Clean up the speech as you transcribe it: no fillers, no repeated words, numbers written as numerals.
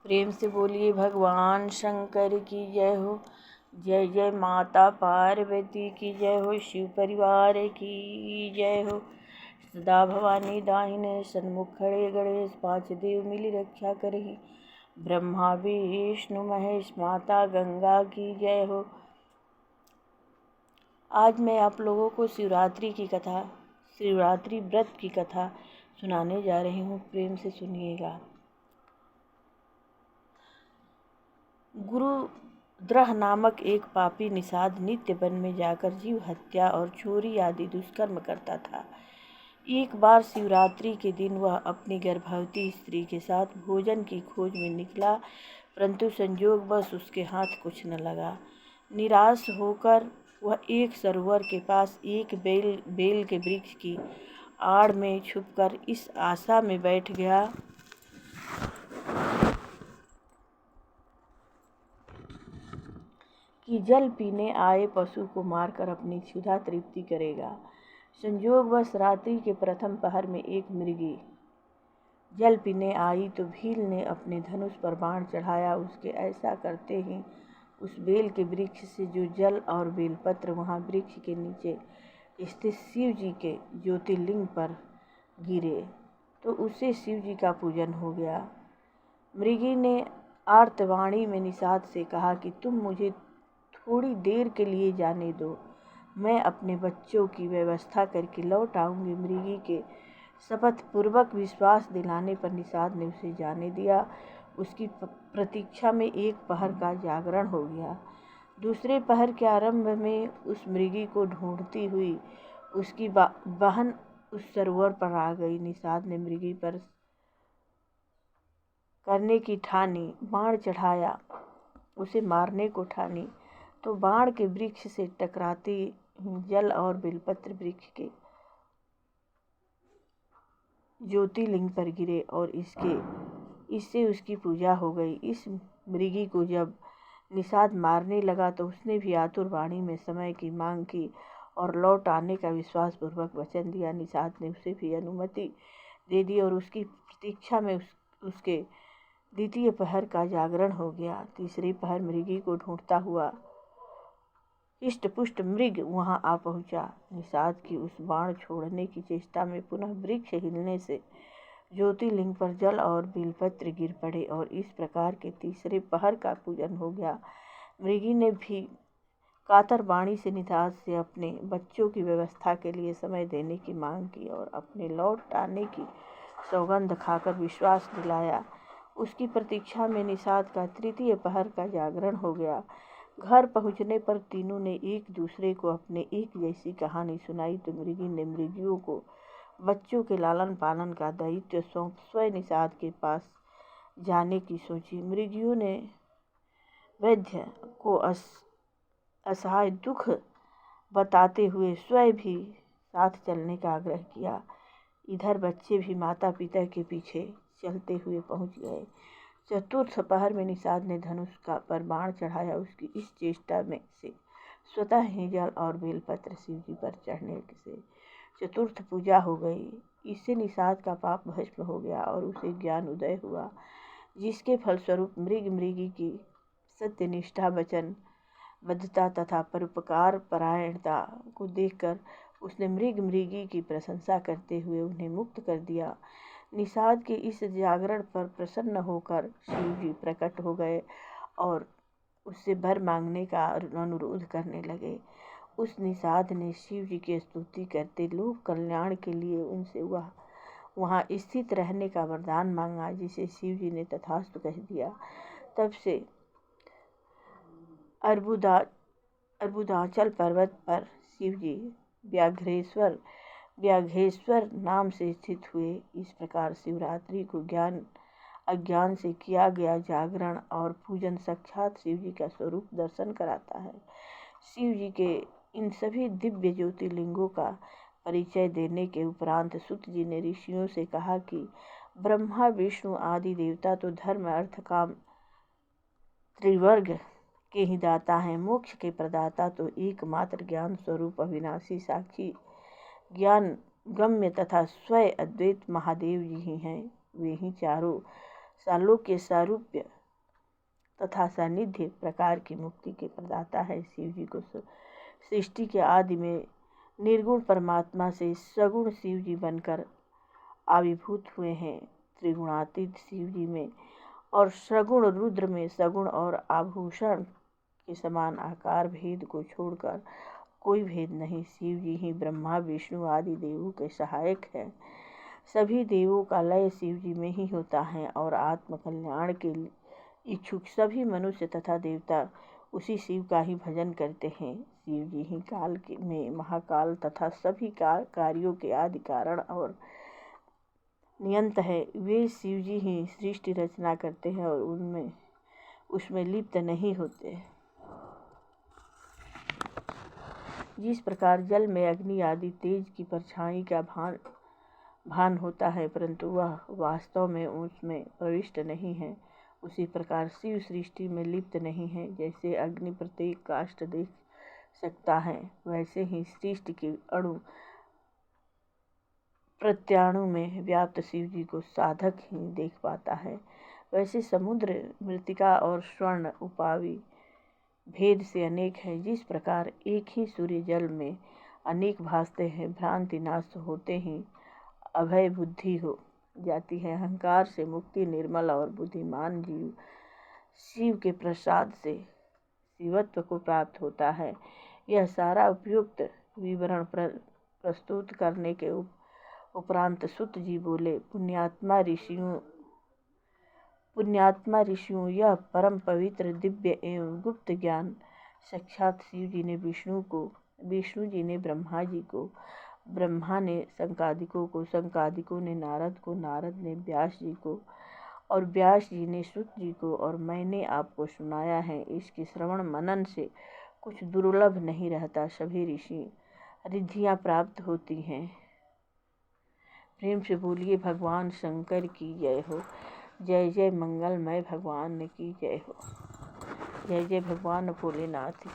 प्रेम से बोलिए भगवान शंकर की जय हो। जय जय माता पार्वती की जय हो। शिव परिवार की जय हो। सदा भवानी दाहिने सन्मुख खड़े गणेश, पांच देव मिली रक्षा करही। ब्रह्मा विष्णु महेश, माता गंगा की जय हो। आज मैं आप लोगों को शिवरात्रि व्रत की कथा सुनाने जा रही हूँ। प्रेम से सुनिएगा। गुरुद्रह नामक एक पापी निषाद नित्य वन में जाकर जीव हत्या और चोरी आदि दुष्कर्म करता था। एक बार शिवरात्रि के दिन वह अपनी गर्भवती स्त्री के साथ भोजन की खोज में निकला, परंतु संयोगवश उसके हाथ कुछ न लगा। निराश होकर वह एक सरोवर के पास एक बेल के वृक्ष की आड़ में छुपकर इस आशा में बैठ गया कि जल पीने आए पशु को मारकर अपनी क्षुधा तृप्ति करेगा। संयोगवश रात्रि के प्रथम पहर में एक मृगी जल पीने आई तो भील ने अपने धनुष पर बाण चढ़ाया। उसके ऐसा करते ही उस बेल के वृक्ष से जो जल और बेलपत्र वहाँ वृक्ष के नीचे स्थित शिव जी के ज्योतिर्लिंग पर गिरे तो उससे शिव जी का पूजन हो गया। मृगी ने आर्तवाणी में निषाद से कहा कि तुम मुझे थोड़ी देर के लिए जाने दो, मैं अपने बच्चों की व्यवस्था करके लौट आऊँगी। मृगी के शपथ पूर्वक विश्वास दिलाने पर निषाद ने उसे जाने दिया। उसकी प्रतीक्षा में एक पहर का जागरण हो गया। दूसरे पहर के आरंभ में उस मृगी को ढूंढती हुई उसकी बहन उस सरोवर पर आ गई। निषाद ने मृगी पर करने की ठानी, बाण चढ़ाया, उसे मारने को ठानी तो बाण के वृक्ष से टकराते जल और बेलपत्र वृक्ष के ज्योतिर्लिंग पर गिरे और इससे उसकी पूजा हो गई। इस मृगी को जब निषाद मारने लगा तो उसने भी आतुर वाणी में समय की मांग की और लौट आने का विश्वास पूर्वक वचन दिया। निषाद ने उसे भी अनुमति दे दी और उसकी प्रतीक्षा में उसके द्वितीय पहर का जागरण हो गया। तीसरे पहर मृगी को ढूंढता हुआ हिष्टपुष्ट मृग वहां आ पहुंचा। निषाद की उस बाण छोड़ने की चेष्टा में पुनः वृक्ष हिलने से ज्योतिर्लिंग पर जल और बेलपत्र गिर पड़े और इस प्रकार के तीसरे पहर का पूजन हो गया। मृगी ने भी कातर वाणी से निषाद से अपने बच्चों की व्यवस्था के लिए समय देने की मांग की और अपने लौट आने की सौगंध खाकर विश्वास दिलाया। उसकी प्रतीक्षा में निषाद का तृतीय पहर का जागरण हो गया। घर पहुंचने पर तीनों ने एक दूसरे को अपने एक जैसी कहानी सुनाई तो मृगी ने मृगियों को बच्चों के लालन पालन का दायित्व सौंप स्वयं निषाद के पास जाने की सोची। मृगियों ने वैद्य को असहाय दुख बताते हुए स्वयं भी साथ चलने का आग्रह किया। इधर बच्चे भी माता पिता के पीछे चलते हुए पहुंच गए। चतुर्थ पहर में निषाद ने धनुष पर बाण चढ़ाया। उसकी इस चेष्टा में से स्वतः ही जल और बेलपत्र शिव जी पर चढ़ने से चतुर्थ पूजा हो गई। इससे निषाद का पाप भस्म हो गया और उसे ज्ञान उदय हुआ, जिसके फलस्वरूप मृगी की सत्यनिष्ठा, वचनबद्धता तथा परोपकार परायणता को देखकर उसने मृगी की प्रशंसा करते हुए उन्हें मुक्त कर दिया। निषाद के इस जागरण पर प्रसन्न होकर शिव जी प्रकट हो गए और उससे वर मांगने का अनुरोध करने लगे। उस निषाद ने शिव जी की स्तुति करते लोक कल्याण के लिए उनसे वहाँ स्थित रहने का वरदान मांगा, जिसे शिव जी ने तथास्तु कह दिया। तब से अर्बुदाचल पर्वत पर शिव जी व्याघ्रेश्वर नाम से स्थित हुए। इस प्रकार शिवरात्रि को अज्ञान से किया गया जागरण और पूजन साक्षात शिव जी का स्वरूप दर्शन कराता है। शिव जी के इन सभी दिव्य ज्योतिर्लिंगों का परिचय देने के उपरांत सूत जी ने ऋषियों से कहा कि ब्रह्मा विष्णु आदि देवता तो धर्म अर्थ काम त्रिवर्ग के ही दाता हैं। मोक्ष के प्रदाता तो एकमात्र ज्ञान स्वरूप अविनाशी साक्षी ज्ञान गम्य तथा स्वयं अद्वैत महादेव जी ही हैं। वे ही चारों सालोक्य सारूप्य तथा सानिध्य प्रकार की मुक्ति के प्रदाता है। शिव जी को सृष्टि के आदि में निर्गुण परमात्मा से सगुण शिव जी बनकर आविर्भूत हुए हैं। त्रिगुणातीत शिव जी में और सगुण रुद्र में सगुण और आभूषण के समान आकार भेद को छोड़कर कोई भेद नहीं। शिव जी ही ब्रह्मा विष्णु आदि देवों के सहायक हैं। सभी देवों का लय शिव जी में ही होता है और आत्म कल्याण के इच्छुक सभी मनुष्य तथा देवता उसी शिव का ही भजन करते हैं। शिव जी ही काल में महाकाल तथा सभी कार्यों के आदि कारण और नियंत है। वे शिव जी ही सृष्टि रचना करते हैं और उसमें लिप्त नहीं होते। जिस प्रकार जल में अग्नि आदि तेज की परछाई का भान होता है परंतु वह वास्तव में उसमें प्रविष्ट नहीं है, उसी प्रकार शिव सृष्टि में लिप्त नहीं है। जैसे अग्नि प्रत्येक काष्ठ देख सकता है वैसे ही सृष्टि के अणु प्रत्याणु में व्याप्त शिव जी को साधक ही देख पाता है। वैसे समुद्र मृत्तिका और स्वर्ण उपावि भेद से अनेक है। जिस प्रकार एक ही सूर्य जल में अनेक भासते हैं, भ्रांति नाश होते ही अभय बुद्धि हो जाती है। अहंकार से मुक्ति निर्मल और बुद्धिमान जीव शिव के प्रसाद से शिवत्व को प्राप्त होता है। यह सारा उपयुक्त विवरण प्रस्तुत करने के उपरांत सुत जी बोले, पुण्यात्मा ऋषियों, यह परम पवित्र दिव्य एवं गुप्त ज्ञान साक्षात शिव जी ने विष्णु को, विष्णु जी ने ब्रह्मा जी को, ब्रह्मा ने संकादिकों को, संकादिकों ने नारद को, नारद ने व्यास जी को और व्यास जी ने सुत जी को और मैंने आपको सुनाया है। इसके श्रवण मनन से कुछ दुर्लभ नहीं रहता, सभी रिद्धियाँ प्राप्त होती हैं। प्रेम से बोलिए भगवान शंकर की जय हो। जय जय मंगलमय भगवान की जय हो। जय जय भगवान भोलेनाथ की।